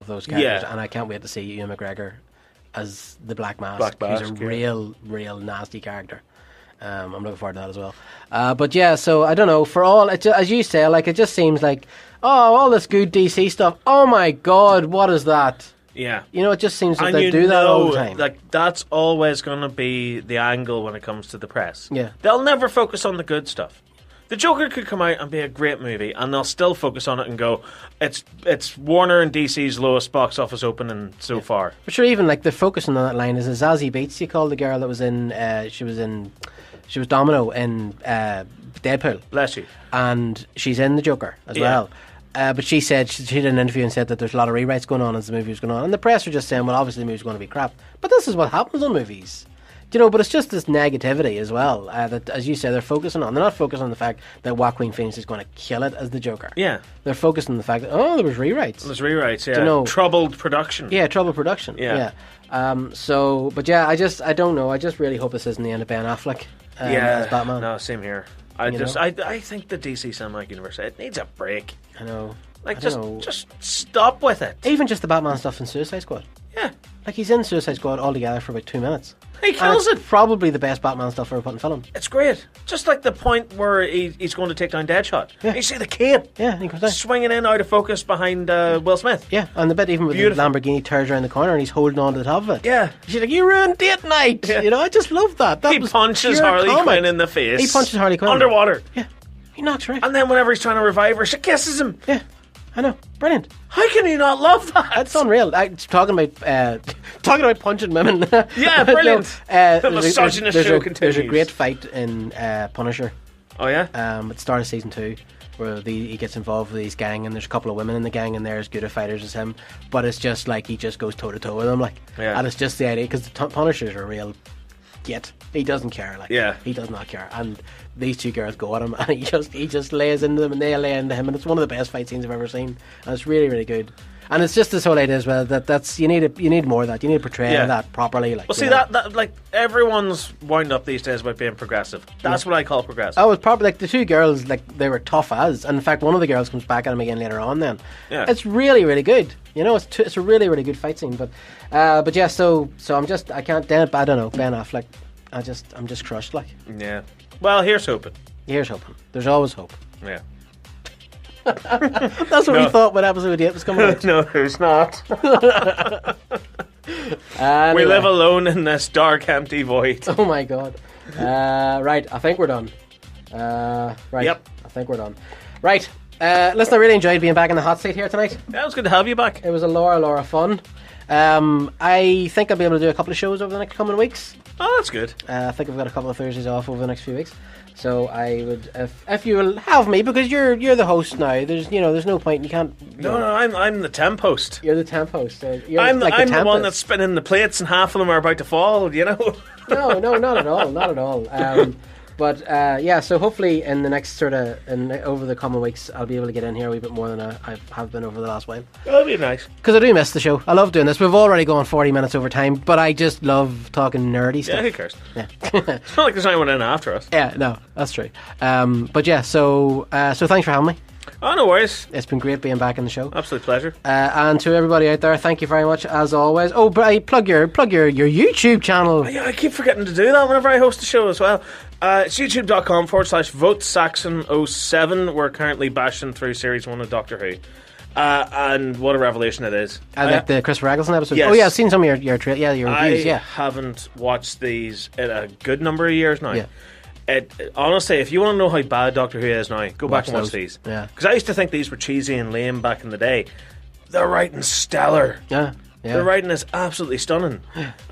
those characters, and I can't wait to see Ewan McGregor as the Black Mask. He's a real nasty character. I'm looking forward to that as well. But yeah, so I don't know. For all, as you say, like it just seems like, all this good DC stuff. Oh my God, what is that? Yeah. It just seems like they do that all the time. Like, that's always going to be the angle when it comes to the press. Yeah. They'll never focus on the good stuff. The Joker could come out and be a great movie, and they'll still focus on it and go, it's Warner and DC's lowest box office opening so far. But sure, even like they're focusing on that line. Is it Zazie Beetz you call the girl that was in, she was Domino in Deadpool. Bless you. And she's in the Joker as well. But she said, she did an interview and said that there's a lot of rewrites going on as the movie was going on. And the press are just saying, well, obviously the movie's going to be crap. But this is what happens on movies. But it's just this negativity as well that, as you say, they're focusing on. They're not focusing on the fact that Joaquin Phoenix is going to kill it as the Joker. Yeah. They're focused on the fact that, there was rewrites. There's rewrites, yeah. Troubled production. Yeah, troubled production. Yeah. But yeah, I don't know. I just really hope this isn't the end of Ben Affleck as Batman. No, same here. I think the DC Cinematic Universe, it needs a break. I know. Just stop with it. Even just the Batman stuff in Suicide Squad. Yeah. Like, he's in Suicide Squad altogether for about 2 minutes. He kills it. Probably the best Batman stuff ever put in film. It's great. Just like the point where he's going to take down Deadshot. Yeah. You see the cape. Yeah, he comes down. Swinging in out of focus behind Will Smith. Yeah, and the bit even with the Lamborghini turns around the corner and he's holding on to the top of it. Yeah. She's like, you ruined date night. Yeah. I just love that. He punches Harley Quinn in the face. He punches Harley Quinn. Underwater. Yeah. He knocks her out. And then whenever he's trying to revive her, she kisses him. Yeah. I know, brilliant. How can you not love that? It's unreal. Talking about punching women. Yeah, brilliant. The misogynist show continues. There's a great fight in Punisher. Oh yeah. At the start of season 2, where he gets involved with his gang, and there's a couple of women in the gang, and they're as good at fighters as him. But it's just like he just goes toe to toe with them, and it's just the idea because the Punishers are a real git. He doesn't care, he does not care. And these two girls go at him, and he just lays into them, and they lay into him, and it's one of the best fight scenes I've ever seen, and it's really, really good. And it's just this whole idea as well that's you need more of that. You need to portray that properly. That everyone's wound up these days about being progressive. That's what I call progressive. Oh, it's probably the two girls, they were tough as, and in fact one of the girls comes back at him again later on. Then it's really, really good. It's a really, really good fight scene. But yeah, so I can't. I don't know, Ben Affleck. I'm just crushed. Yeah. Well, here's hoping. Here's hoping. There's always hope. Yeah. That's what we thought when episode 8 was coming out. No, there's not. Anyway. We live alone in this dark, empty void. Oh my God. Right, I think we're done. Right. Yep. I think we're done. Right. Listen, I really enjoyed being back in the hot seat here tonight. Yeah, it was good to have you back. It was a Laura fun. I think I'll be able to do a couple of shows over the next coming weeks. Oh, that's good. I think I've got a couple of Thursdays off over the next few weeks. So I would, if you will have me, because you're the host now. There's no point. You can't. No, I'm the temp host. You're the temp host. I'm the one that's spinning the plates, and half of them are about to fall. No, not at all. Not at all. But yeah, so hopefully in the next over the coming weeks, I'll be able to get in here a wee bit more than I have been over the last while. That'll be nice. Because I do miss the show. I love doing this. We've already gone 40 minutes over time, but I just love talking nerdy stuff. Yeah, who cares? Yeah. It's not like there's anyone in after us. Yeah, no, that's true. But yeah, so thanks for having me. Oh, no worries. It's been great being back in the show. Absolute pleasure. And to everybody out there, thank you very much as always. Oh, but plug your YouTube channel. Yeah, I keep forgetting to do that whenever I host a show as well. It's youtube.com/votesaxon07. We're currently bashing through series 1 of Doctor Who. And what a revelation it is. Like the Christopher Eccleston episode? Yes. Oh yeah, I've seen some of your reviews. I haven't watched these in a good number of years now. Yeah. Honestly, if you want to know how bad Doctor Who is now, go back and watch these. Yeah. Because I used to think these were cheesy and lame back in the day. They're writing stellar. Yeah. Their writing is absolutely stunning.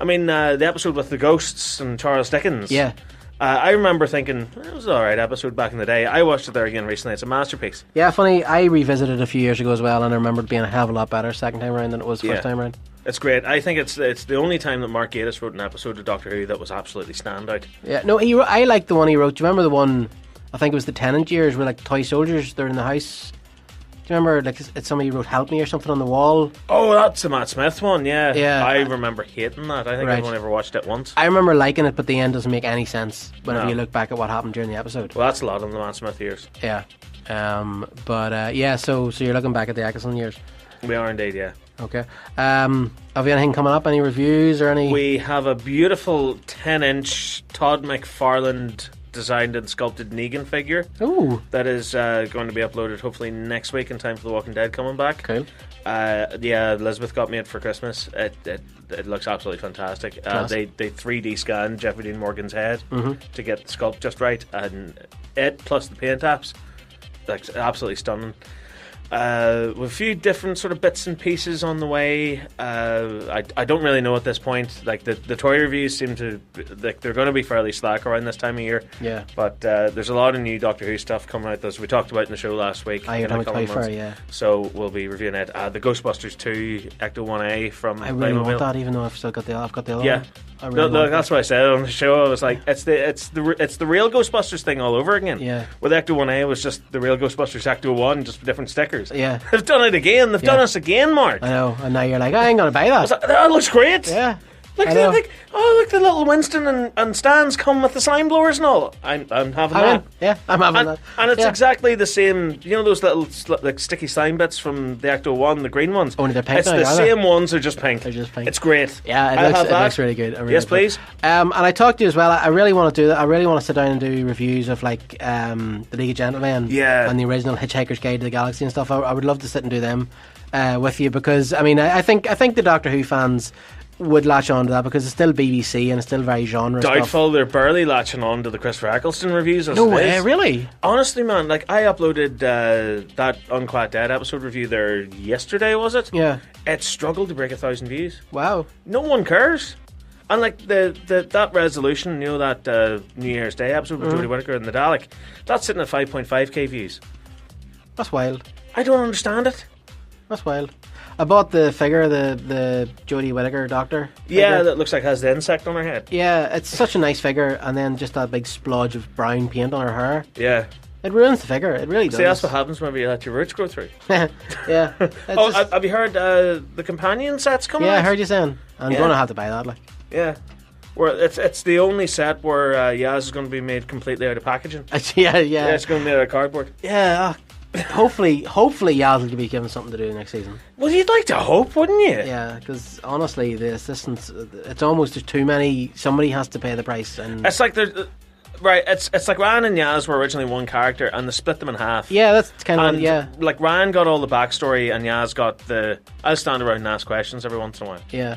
I mean, the episode with the ghosts and Charles Dickens. Yeah. I remember thinking, it was an alright episode back in the day. I watched it there again recently. It's a masterpiece. Yeah, funny, I revisited it a few years ago as well, and I remember it being a hell of a lot better second time around than it was first time around. It's great. I think it's the only time that Marc Gatiss wrote an episode of Doctor Who that was absolutely standout. Yeah, no, I like the one he wrote. Do you remember the one, I think it was the Tennant years, where toy soldiers, they're in the house? Do you remember, it's somebody wrote "Help Me" or something on the wall? Oh, that's the Matt Smith one, yeah. Yeah. I remember hating that. I think I've only ever watched it once. I remember liking it, but the end doesn't make any sense whenever you look back at what happened during the episode. Well, that's a lot of the Matt Smith years. Yeah. So you're looking back at the Eccleston years. We are indeed, yeah. Okay. Have you anything coming up? Any reviews or any? We have a beautiful 10-inch Todd McFarlane designed and sculpted Negan figure. Ooh. That is going to be uploaded hopefully next week in time for The Walking Dead coming back. Cool. Yeah, Elizabeth got me it for Christmas. It looks absolutely fantastic. They 3D scanned Jeffrey Dean Morgan's head to get the sculpt just right, and it plus the paint apps, like absolutely stunning. With a few different sort of bits and pieces on the way. I don't really know at this point. Like the toy reviews seem to like they're going to be fairly slack around this time of year. Yeah. But there's a lot of new Doctor Who stuff coming out, as we talked about in the show last week. I have a toy for it, yeah. So we'll be reviewing it. The Ghostbusters 2 Ecto 1A from I really Playmobil. want that, even though I've got the other Yeah. one. I really No, want that's what I said on the show. I was like, it's the real Ghostbusters thing all over again. Yeah. With Ecto 1A was just the real Ghostbusters Ecto 1, just different stickers. Yeah. They've done it again. They've done us again, Mark. I know, and now you're like, I ain't gonna buy that. That looks great. Yeah. Look, I know. look, the little Winston and Stans come with the slime blowers and all. I'm having that. Yeah, I'm having that. And it's Yeah. exactly the same. You know those little like sticky slime bits from the Ecto 1, the green ones? Only they're pink It's now, the aren't they? same ones, they're just pink. They're just pink. It's great. Yeah, I'll have it that. looks really good. Yes, please. And I talked to you as well. I really want to do that. I really want to sit down and do reviews of like the League of Gentlemen, Yeah. and the original Hitchhiker's Guide to the Galaxy and stuff. I would love to sit and do them with you, because I mean I think the Doctor Who fans would latch on to that, because it's still BBC and it's still very genre Doubtful stuff. they're barely latching on to the Christopher Eccleston reviews. As No it way, is. really? Honestly, man, like I uploaded that Unquiet Dead episode review there yesterday, was it? Yeah. It struggled to break 1,000 views. Wow. No one cares. And like that resolution, you know, that New Year's Day episode with Jodie Whittaker and the Dalek, that's sitting at 5.5k views. That's wild. I don't understand it. That's wild. I bought the figure, the Jodie Whittaker Doctor. Yeah, figure. that looks like it has the insect on her head. Yeah, it's such a nice figure, and then just that big splodge of brown paint on her hair. Yeah. It ruins the figure. It really does. See, that's what happens whenever you let your roots grow through. Yeah. Have you heard the companion sets coming out? Yeah, I heard you saying. I'm Yeah. going to have to buy that. Like. Yeah. Where it's the only set where Yaz is going to be made completely out of packaging. Yeah. Yeah, it's going to be made out of cardboard. Yeah. Hopefully Yaz will be given something to do next season. Well, you'd like to hope, wouldn't you? Yeah, because honestly, the assistants, it's almost just too many. Somebody has to pay the price, and It's like there's. Right, it's like Ryan and Yaz were originally one character, and they split them in half. yeah, that's kind of And yeah, like Ryan got all the backstory, and Yaz got the. I'll stand around and ask questions every once in a while. yeah,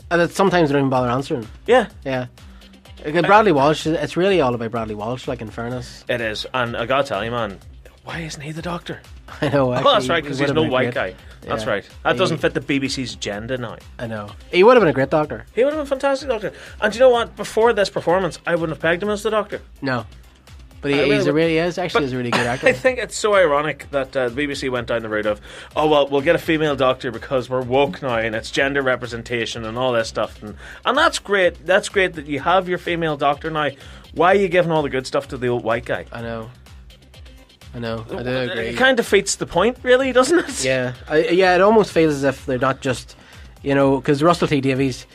and it, sometimes they don't even bother answering. Yeah, Yeah, Bradley Walsh. It's really all about Bradley Walsh. Like, in fairness, it is, and I gotta tell you, man, why isn't he the Doctor? I know. Actually, Oh, that's right, because he he's would no have been white great. guy. That's Yeah. right. That doesn't He- fit the BBC's agenda now. I know. He would have been a great Doctor. He would have been a fantastic Doctor. And do you know what? Before this performance, I wouldn't have pegged him as the Doctor. No, but I he's really a really is actually But is a really good actor. I think it's so ironic that the BBC went down the route of, oh well, we'll get a female Doctor because we're woke now and it's gender representation and all this stuff, and that's great. That's great that you have your female Doctor now. Why are you giving all the good stuff to the old white guy? I know. I do agree. It kind of defeats the point, really, doesn't it? Yeah, yeah. It almost feels as if they're not just, because Russell T Davies,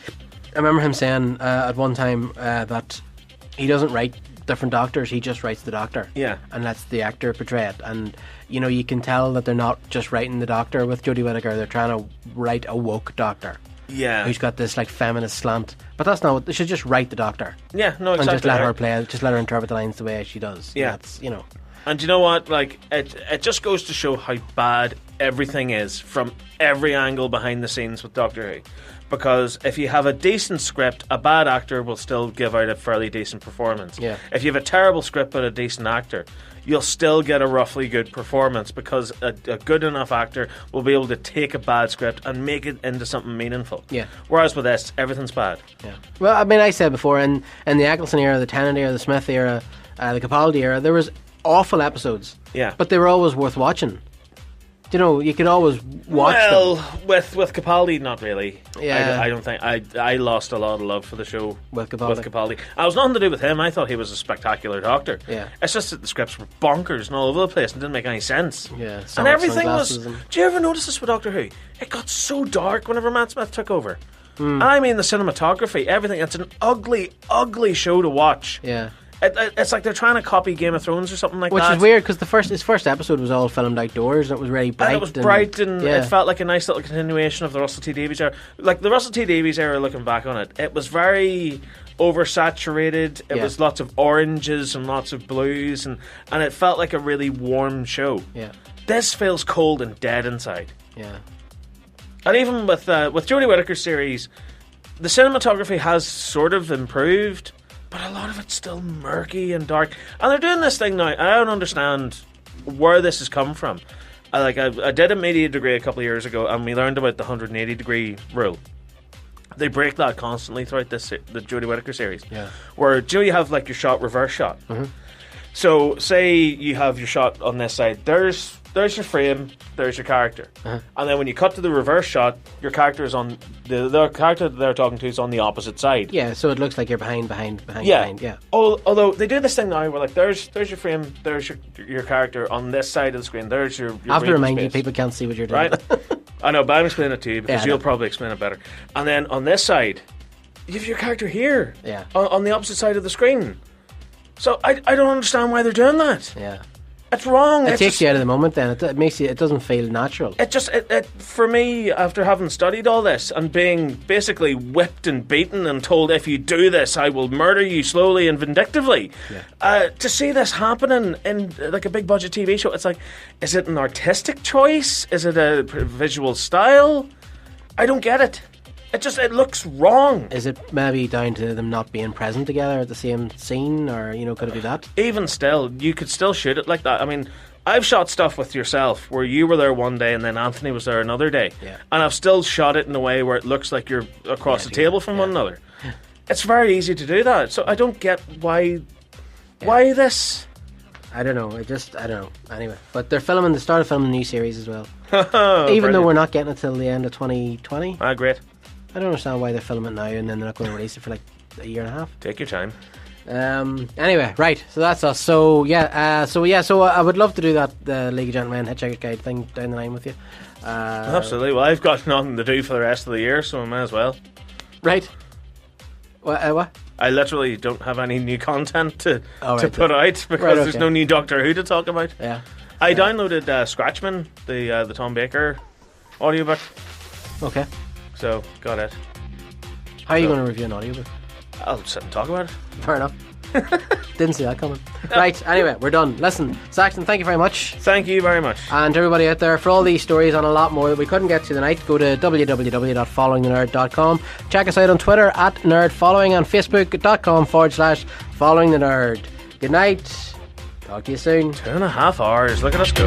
I remember him saying at one time that he doesn't write different Doctors; he just writes the Doctor. Yeah. and lets the actor portray it. And you can tell that they're not just writing the Doctor with Jodie Whittaker; they're trying to write a woke Doctor Yeah. who's got this like feminist slant. But that's not what they should just write the Doctor Yeah, no, exactly. and just let her right. play it, just let her interpret the lines the way she does. Yeah. that's And you know what? Like, it just goes to show how bad everything is from every angle behind the scenes with Doctor Who. Because if you have a decent script, a bad actor will still give out a fairly decent performance. Yeah. If you have a terrible script but a decent actor, you'll still get a roughly good performance, because a good enough actor will be able to take a bad script and make it into something meaningful. Yeah. Whereas with this, everything's bad. Yeah. Well, I mean, I said before, in the Eccleston era, the Tennant era, the Smith era, the Capaldi era, there was awful episodes. Yeah. But they were always worth watching. You could always watch Well, them. with Capaldi, not really. Yeah. I don't think I lost a lot of love for the show With Capaldi. It was nothing to do with him. I thought he was a spectacular Doctor. Yeah. It's just that the scripts were bonkers and all over the place and didn't make any sense. Yeah, And everything was. sunglasses Do you ever notice this with Doctor Who? It got so dark whenever Matt Smith took over. Hmm. I mean, the cinematography, everything. It's an ugly, ugly show to watch. Yeah. It's like they're trying to copy Game of Thrones or something like Which that. is weird because his first episode was all filmed outdoors and it was really bright. And it was bright and it felt like a nice little continuation of the Russell T Davies era. Like the Russell T Davies era, looking back on it, it was very oversaturated. It was lots of oranges and lots of blues, and it felt like a really warm show. Yeah. This feels cold and dead inside. Yeah. And even with Jodie Whittaker's series, the cinematography has sort of improved, but a lot of it's still murky and dark. And they're doing this thing now. I don't understand where this has come from. I did a media degree a couple of years ago, and we learned about the 180 degree rule. They break that constantly throughout the Jodie Whittaker series. Yeah. Where you have like your shot, reverse shot. Mm-hmm. So say you have your shot on this side. There's your frame. There's your character. Uh-huh. And then when you cut to the reverse shot, your character is on the character that they're talking to is on the opposite side. Yeah. So it looks like you're behind. Yeah. Although they do this thing now where like there's your frame. There's your character on this side of the screen. There's your I have to remind you, people can't see what you're doing. Right. I know, but I'm explaining it to you because you'll probably explain it better. And then on this side, you have your character here. Yeah. On the opposite side of the screen. So I don't understand why they're doing that. Yeah. It's wrong. It takes you out of the moment then. It makes you, it doesn't feel natural. It for me, after having studied all this and being basically whipped and beaten and told if you do this I will murder you slowly and vindictively, to see this happening in like a big budget TV show, it's like, is it an artistic choice? Is it a visual style? I don't get it. It looks wrong. Is it maybe down to them not being present together at the same scene, or could it be that? Even still, you could still shoot it like that. I mean, I've shot stuff with yourself where you were there one day and then Anthony was there another day, and I've still shot it in a way where it looks like you're across the table from one another. It's very easy to do that, so I don't get why this. I don't know. I don't know. Anyway, but they started filming a new series as well. Even though we're not getting it till the end of 2020. Great. I don't understand why they're filming it now and then they're not going to release it for like a year and a half. Take your time. Anyway, right. So that's us. So I would love to do that League of Gentlemen Hitchhiker's Guide thing down the line with you. Absolutely. Well, I've got nothing to do for the rest of the year, so I might as well. Right. What? I literally don't have any new content to put out because there's no new Doctor Who to talk about. Yeah. I downloaded Scratchman, the Tom Baker audiobook. Okay. So, got it. How are you going to review an audiobook? I'll sit and talk about it. Fair enough. Didn't see that coming. Right, anyway, we're done. Listen, Saxon, thank you very much. Thank you very much. And everybody out there, for all these stories and a lot more that we couldn't get to tonight, go to www.followingthenerd.com. Check us out on Twitter @nerdfollowing and facebook.com/followingthenerd. Good night. Talk to you soon. 2.5 hours. Look at us go.